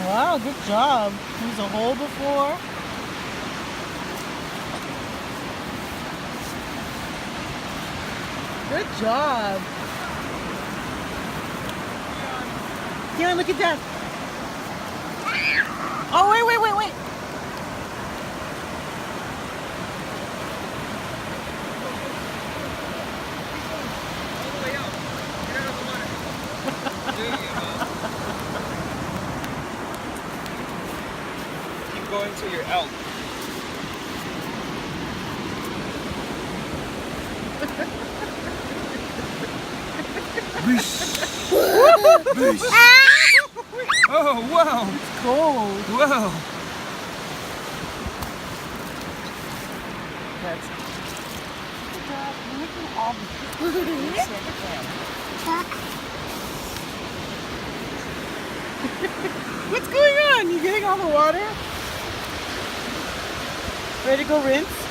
Wow, good job. There's a hole before. Good job. Keelan, look at that. Oh, wait. All the way out. Get out of the water. There you go. Keep going till you're out. Oh, wow. It's cold. Wow. That's good job. You're making all the What's going on? You getting all the water? Ready to go rinse?